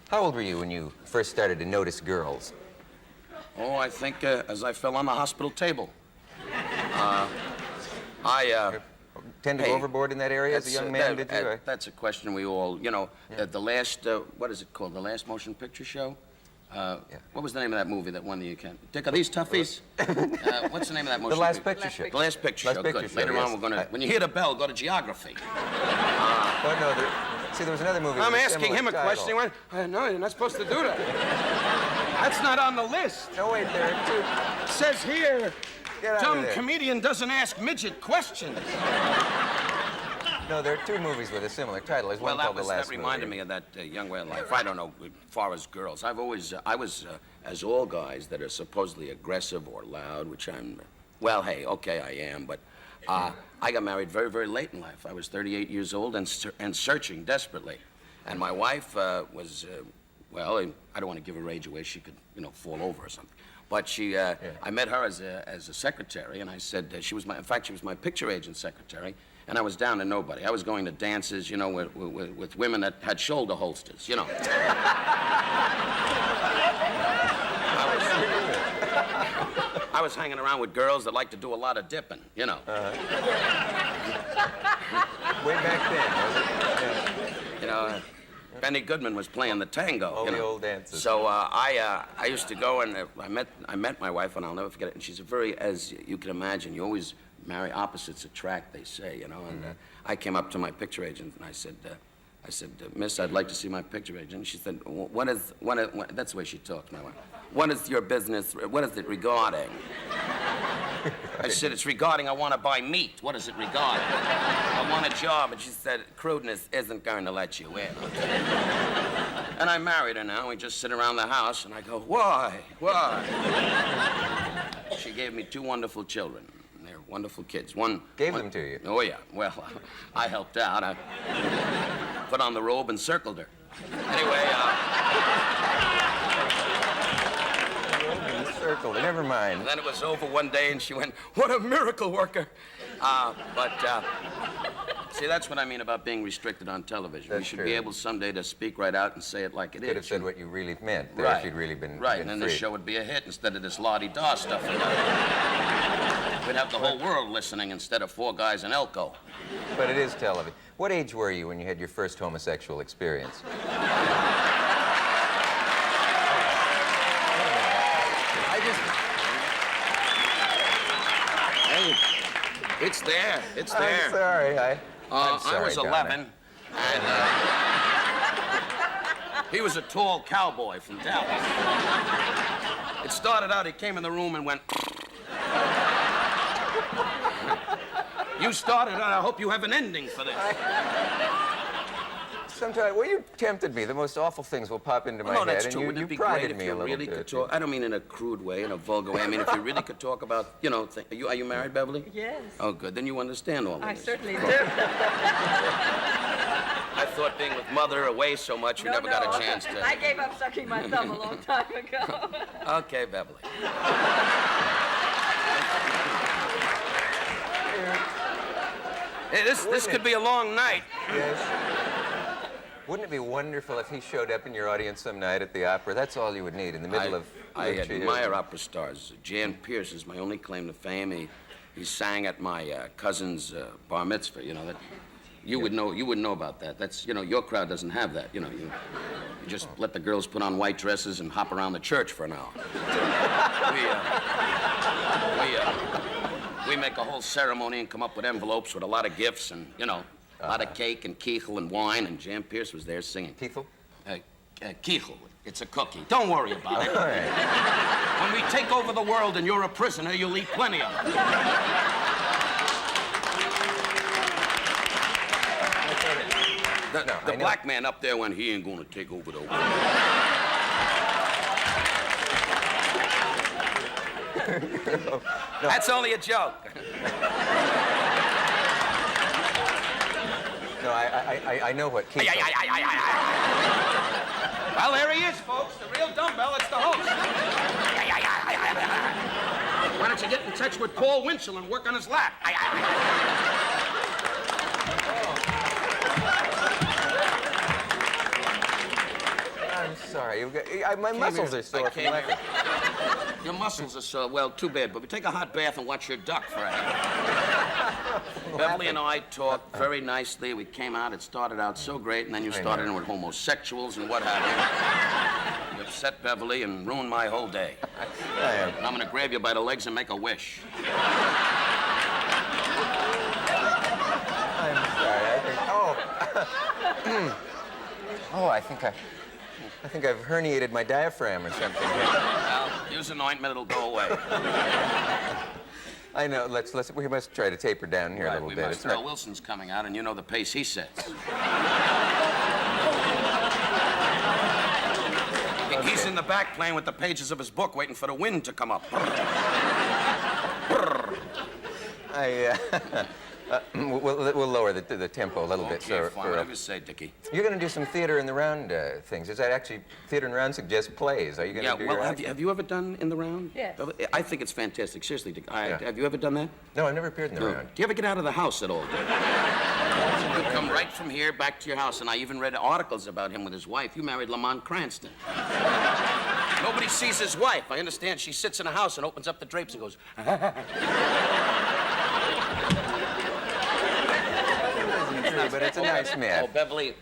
How old were you when you first started to notice girls? Oh, I think as I fell on the hospital table. Tend to go overboard in that area as a young man, did you? That's a question we all, you know, the last, what is it called? The last motion picture show? What was the name of that movie that won the Academy? Dick, are these toughies? What's the name of that motion picture? The Last Picture Show. Good. Later on, we're going to, when you hear the bell, go to geography. Oh, no, see, there was another movie. I'm asking him a question. He went, no, you're not supposed to do that. That's not on the list. No, wait, there are two. It says here, dumb comedian doesn't ask midget questions. No, there are two movies with a similar title. There's one called The Last That reminded me of that young way of life. I don't know, as far as girls. I was, as all guys that are supposedly aggressive or loud, which I'm, well, hey, okay, I am, but I got married very, very late in life. I was 38 years old and searching desperately. And my wife was, well, I don't want to give her age away. She could, you know, fall over or something. But she, I met her as a secretary, and I said she was in fact, she was my picture agent secretary. And I was down to nobody. I was going to dances, you know, with women that had shoulder holsters, you know. I was hanging around with girls that like to do a lot of dipping, you know. Way back then, was it? Yeah. You know, Benny Goodman was playing the tango. All the old dances. So I used to go and I met my wife, and I'll never forget it. And she's a very, as you can imagine, you always marry opposites attract, they say, you know. And I came up to my picture agent and I said, Miss, I'd like to see my picture agent. And she said, that's the way she talks, my wife. What is your business? What is it regarding? I said, it's regarding I want to buy meat. What is it regarding? I want a job. And she said, crudeness isn't going to let you in. And I married her now. We just sit around the house, and I go, why? Why? She gave me two wonderful children. They're wonderful kids. One gave them to you? Oh, yeah. Well, I helped out. I put on the robe and circled her. Anyway, circled. Never mind. And then it was over one day, and she went, what a miracle worker. See, that's what I mean about being restricted on television. That's you should true. be able someday to speak right out and say it like it is. Could have said what you really meant. Right. If you'd really been right, and then free. this show would be a hit instead of this la-di-da stuff. We'd have the whole world listening instead of four guys in Elko. But it is television. What age were you when you had your first homosexual experience? Hey, it's there. It's there. I'm sorry. I'm sorry, I was 11, and he was a tall cowboy from Dallas. It started out, he came in the room and went... You started, and I hope you have an ending for this. Sometimes, well, you tempted me. The most awful things will pop into my head. That's true. And Wouldn't it be prided great me if you really could talk? I don't mean in a crude way, in a vulgar way. I mean, if you really could talk about, you know, are you married, Beverly? Yes. Oh, good. Then you understand all of this. I certainly do. I thought being with Mother away so much, you never got a chance to... I gave up sucking my thumb a long time ago. Okay, Beverly. Hey, this could be a long night. Yes. Wouldn't it be wonderful if he showed up in your audience some night at the opera? That's all you would need in the middle of... I admire opera stars. Jan Pierce is my only claim to fame. He sang at my cousin's bar mitzvah. You know that. You would know. You wouldn't know about that. That's, you know, your crowd doesn't have that. You know, you just let the girls put on white dresses and hop around the church for an hour. We make a whole ceremony and come up with envelopes with a lot of gifts and, you know, a lot of cake and kichel and wine, and Jan Pierce was there singing. Kichel? Kichel. It's a cookie. Don't worry about it. All right. When we take over the world and you're a prisoner, you'll eat plenty of it. The black man up there when he ain't gonna take over the world. No. That's only a joke. No, I know what Keith... Well, there he is, folks. The real dumbbell. It's the host. Why don't you get in touch with Paul Winchell and work on his lap? I'm I'm sorry. My muscles are sore from laughing. Your muscles are sore. Well, too bad. But we take a hot bath and watch your duck for a half. Beverly and I talked very nicely. We came out. It started out so great, and then you started in with homosexuals and what have you. You upset Beverly and ruined my whole day. And I'm going to grab you by the legs and make a wish. I'm sorry. I think I've herniated my diaphragm or something. Well, use an ointment, it'll go away. I know. We must try to taper down here a little bit. Must. Earl Wilson's coming out, and you know the pace he sets. He's in the back playing with the pages of his book, waiting for the wind to come up. We'll lower the tempo a little bit. Okay, fine. Whatever you say, Dickie. You're going to do some theater in the round things. Is that actually theater in the round suggests plays? Are you going to do your have you ever done in the round? Yes. I think it's fantastic. Seriously, Dick. Have you ever done that? No, I've never appeared in the round. Do you ever get out of the house at all, Dick? You come right from here back to your house, and I even read articles about him with his wife. You married Lamont Cranston. Nobody sees his wife. I understand she sits in a house and opens up the drapes and goes, But it's a nice myth. Oh,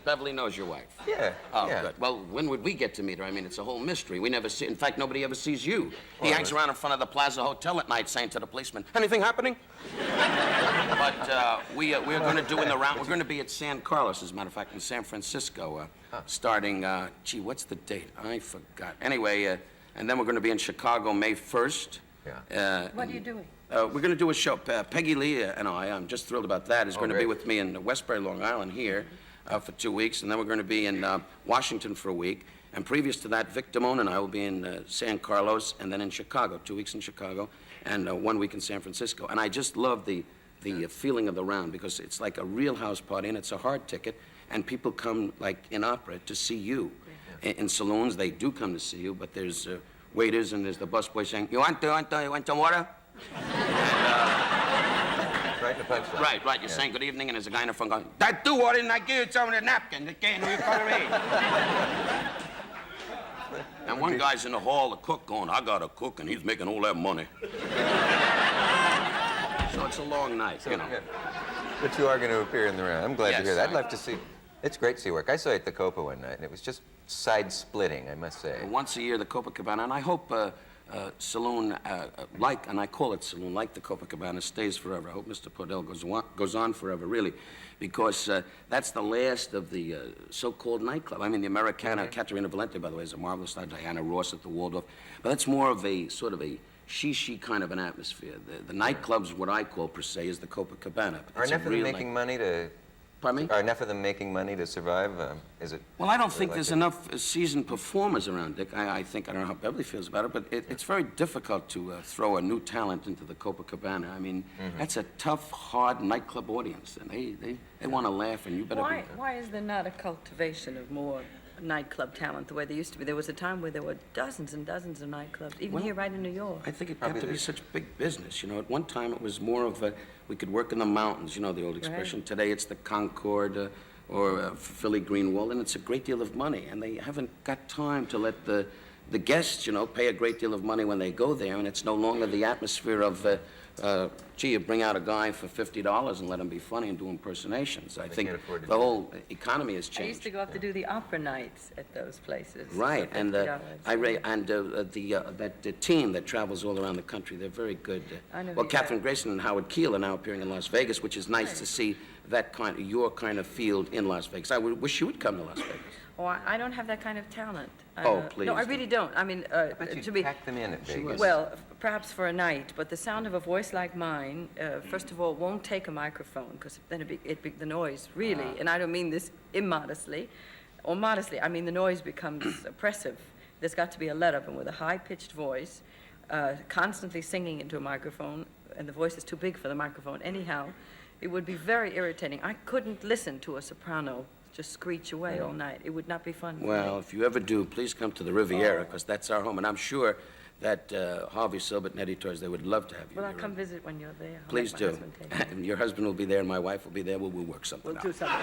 Beverly knows your wife. Yeah. Oh, yeah. good. Well, when would we get to meet her? I mean, it's a whole mystery. We never see. In fact, nobody ever sees you. He hangs around in front of the Plaza Hotel at night, saying to the policeman, "Anything happening?" But we're going to do in the round. We're going to be at San Carlos, as a matter of fact, in San Francisco, starting. Gee, what's the date? I forgot. Anyway, and then we're going to be in Chicago May 1st. Yeah. What are you doing? We're going to do a show. Peggy Lee and I'm just thrilled about that, is going to be with me in Westbury, Long Island here for 2 weeks. And then we're going to be in Washington for a week. And previous to that, Vic Damone and I will be in San Carlos and then in Chicago, 2 weeks in Chicago and 1 week in San Francisco. And I just love the feeling of the round because it's like a real house party and it's a hard ticket. And people come, like in opera, to see you. In saloons, they do come to see you, but there's waiters and there's the busboy saying, you want some water? Right in the punchline. Right. You're saying good evening, and there's a guy in the front going, "That do what didn't I give you some of the napkin? The can you color And one guy's in the hall, the cook, going, "I got a cook, and he's making all that money." So it's a long night, you know. Yeah. But you are going to appear in the round. I'm glad to hear that. I'd love to see. It's great to see work. I saw you at the Copa one night, and it was just side-splitting, I must say. Once a year, the Copacabana, and I hope saloon, and I call it saloon, like the Copacabana, stays forever. I hope Mr. Podell goes on forever, really, because that's the last of the so-called nightclub. I mean, the Americana, Caterina Valente, by the way, is a marvelous star, Diana Ross at the Waldorf, but that's more of a sort of a she kind of an atmosphere. The nightclubs, what I call, per se, is the Copacabana. Are enough of them making money to... Pardon me? Are enough of them making money to survive? Is it? Well, I don't think there's enough seasoned performers around, Dick. I think, I don't know how Beverly feels about it, but it's very difficult to throw a new talent into the Copacabana. I mean, that's a tough, hard nightclub audience, and they want to laugh, and you better be... Why is there not a cultivation of more nightclub talent the way there used to be? There was a time where there were dozens and dozens of nightclubs, even here right in New York. I think it got to be such big business. You know, at one time it was more of a, we could work in the mountains, you know, the old expression. Right. Today it's the Concord or Philly Green Wall, and it's a great deal of money. And they haven't got time to let the guests, you know, pay a great deal of money when they go there, and it's no longer the atmosphere of, gee, you bring out a guy for $50 and let him be funny and do impersonations. I think the whole economy has changed. I used to go up to do the opera nights at those places. Right, and the team that travels all around the country, they're very good. I know. Well, Catherine Grayson and Howard Keel are now appearing in Las Vegas, which is nice to see that your kind of field in Las Vegas. I wish you would come to Las Vegas. Oh, I don't have that kind of talent. Oh, please. No, I really don't. I mean, to be pack them in at Vegas. Well, perhaps for a night, but the sound of a voice like mine, first of all, won't take a microphone because then the noise really, and I don't mean this immodestly or modestly. I mean the noise becomes oppressive. There's got to be a let-up, and with a high-pitched voice, constantly singing into a microphone, and the voice is too big for the microphone. Anyhow, it would be very irritating. I couldn't listen to a soprano just screech away all night. It would not be fun. Well, if you ever do, please come to the Riviera, because that's our home. And I'm sure that Harvey Silbert and Eddie Torres, they would love to have you. Well, I'll come visit when you're there. Please do. And your husband will be there, and my wife will be there. We'll work something out. We'll do something.